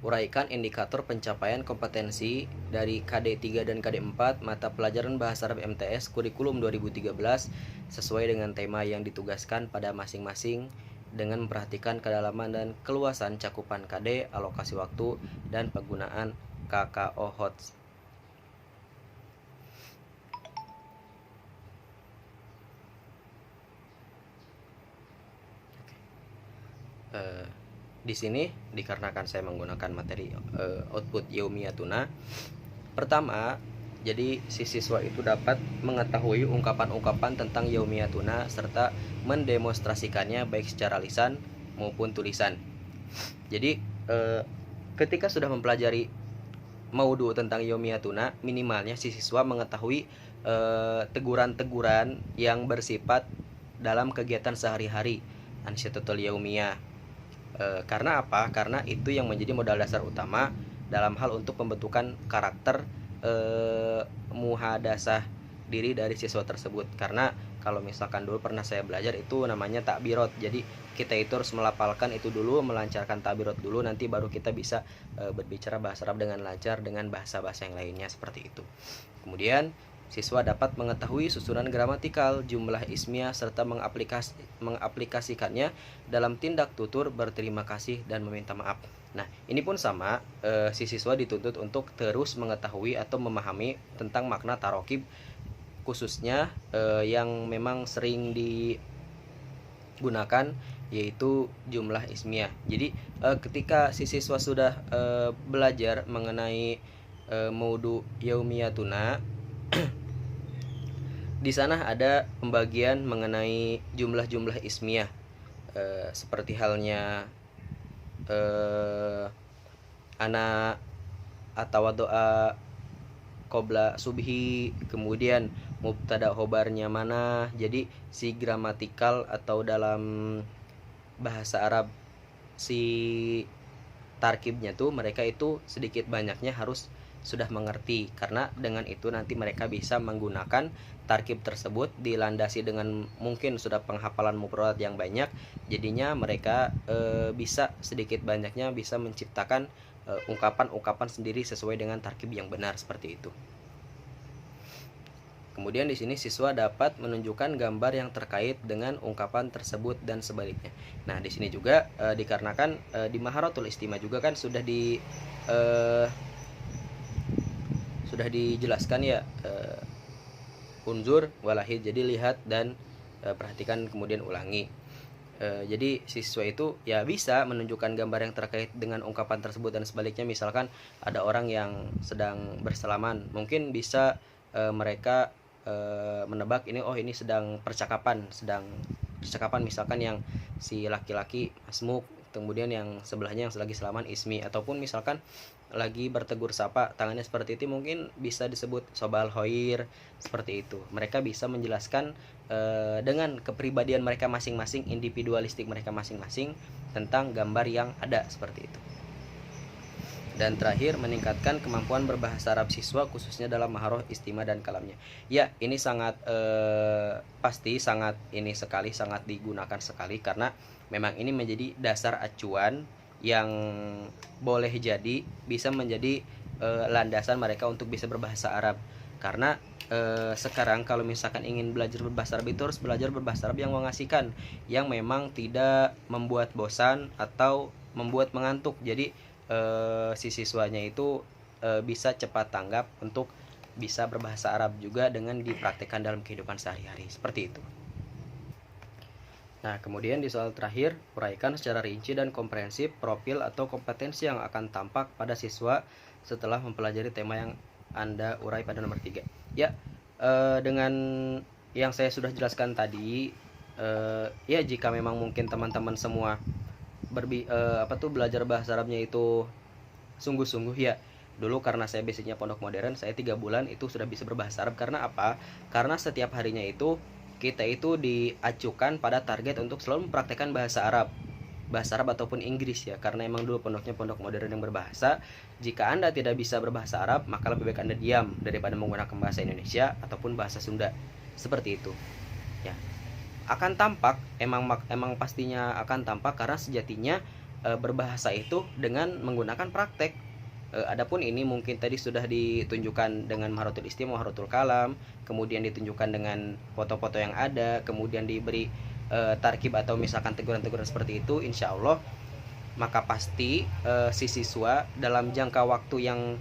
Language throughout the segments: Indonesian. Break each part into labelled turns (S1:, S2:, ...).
S1: Uraikan indikator pencapaian kompetensi dari KD3 dan KD4 mata pelajaran Bahasa Arab MTS kurikulum 2013 sesuai dengan tema yang ditugaskan pada masing-masing dengan memperhatikan kedalaman dan keluasan cakupan KD, alokasi waktu, dan penggunaan KKO HOTS. Di sini dikarenakan saya menggunakan materi output Yaumiyah Tuna. Pertama, jadi si siswa itu dapat mengetahui ungkapan-ungkapan tentang Yaumiyah Tuna serta mendemonstrasikannya baik secara lisan maupun tulisan. Jadi ketika sudah mempelajari maudu tentang Yaumiyah Tuna, minimalnya si siswa mengetahui teguran-teguran yang bersifat dalam kegiatan sehari-hari Ansyatatul Yaumiyah. Karena apa? Karena itu yang menjadi modal dasar utama dalam hal untuk pembentukan karakter muhadasah diri dari siswa tersebut. Karena kalau misalkan dulu pernah saya belajar itu namanya takbirot. Jadi kita itu harus melafalkan itu dulu, melancarkan takbirot dulu, nanti baru kita bisa berbicara bahasa Arab dengan lancar dengan bahasa-bahasa yang lainnya seperti itu. Kemudian siswa dapat mengetahui susunan gramatikal, jumlah ismiyah, serta mengaplikasikannya dalam tindak tutur berterima kasih dan meminta maaf. Nah, ini pun sama, si siswa dituntut untuk terus mengetahui atau memahami tentang makna tarokib, khususnya yang memang sering digunakan yaitu jumlah ismiyah. Jadi ketika si siswa sudah belajar mengenai maudu Yaumiyah Tuna, di sana ada pembagian mengenai jumlah-jumlah ismiyah, seperti halnya ana atawadoa qobla subhi, kemudian mubtada khobarnya mana. Jadi si gramatikal atau dalam bahasa Arab si tarkibnya tuh mereka itu sedikit banyaknya harus sudah mengerti, karena dengan itu nanti mereka bisa menggunakan tarkib tersebut dilandasi dengan mungkin sudah penghafalan mufradat yang banyak, jadinya mereka bisa sedikit banyaknya bisa menciptakan ungkapan-ungkapan sendiri sesuai dengan tarkib yang benar seperti itu. Kemudian di sini siswa dapat menunjukkan gambar yang terkait dengan ungkapan tersebut dan sebaliknya. Nah, di sini juga dikarenakan di Maharatul Istimah juga kan sudah dijelaskan ya, unzur walahid, jadi lihat dan perhatikan kemudian ulangi. Jadi siswa itu ya bisa menunjukkan gambar yang terkait dengan ungkapan tersebut dan sebaliknya. Misalkan ada orang yang sedang bersalaman, mungkin bisa mereka menebak ini, oh ini sedang percakapan misalkan yang si laki-laki masmuk, kemudian yang sebelahnya yang lagi salaman ismi, ataupun misalkan lagi bertegur sapa tangannya seperti itu, mungkin bisa disebut sobal hoir seperti itu. Mereka bisa menjelaskan dengan kepribadian mereka masing-masing, individualistik mereka masing-masing tentang gambar yang ada seperti itu. Dan terakhir, meningkatkan kemampuan berbahasa Arab siswa khususnya dalam maharoh istimah dan kalamnya. Ya, ini sangat pasti sangat digunakan sekali, karena memang ini menjadi dasar acuan yang boleh jadi bisa menjadi landasan mereka untuk bisa berbahasa Arab. Karena sekarang kalau misalkan ingin belajar berbahasa Arab itu harus belajar berbahasa Arab yang mengasihkan, yang memang tidak membuat bosan atau membuat mengantuk. Jadi si siswanya itu bisa cepat tanggap untuk bisa berbahasa Arab juga dengan dipraktikkan dalam kehidupan sehari-hari seperti itu. Nah, kemudian di soal terakhir, uraikan secara rinci dan komprehensif profil atau kompetensi yang akan tampak pada siswa setelah mempelajari tema yang Anda urai pada nomor 3. Ya, dengan yang saya sudah jelaskan tadi, ya jika memang mungkin teman-teman semua belajar bahasa Arabnya itu sungguh-sungguh ya. Dulu karena saya basicnya pondok modern, saya 3 bulan itu sudah bisa berbahasa Arab. Karena apa? Karena setiap harinya itu kita itu diacukan pada target untuk selalu mempraktekkan bahasa Arab ataupun Inggris ya. Karena emang dulu pondoknya pondok modern yang berbahasa. Jika Anda tidak bisa berbahasa Arab, maka lebih baik Anda diam daripada menggunakan bahasa Indonesia ataupun bahasa Sunda. Seperti itu. Ya. Akan tampak, emang pastinya akan tampak, karena sejatinya berbahasa itu dengan menggunakan praktek. Adapun ini mungkin tadi sudah ditunjukkan dengan maharatul istimah, maharatul kalam, kemudian ditunjukkan dengan foto-foto yang ada, kemudian diberi tarkib atau misalkan teguran-teguran seperti itu, insya Allah maka pasti si siswa dalam jangka waktu yang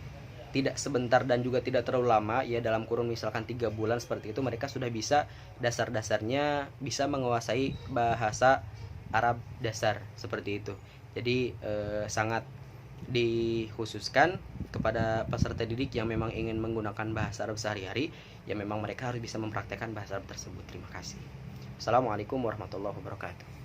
S1: tidak sebentar dan juga tidak terlalu lama, ya dalam kurun misalkan 3 bulan seperti itu, mereka sudah bisa dasar-dasarnya bisa menguasai bahasa Arab dasar seperti itu. Jadi sangat dikhususkan kepada peserta didik yang memang ingin menggunakan bahasa Arab sehari-hari, ya memang mereka harus bisa mempraktekkan bahasa Arab tersebut. Terima kasih. Assalamualaikum warahmatullahi wabarakatuh.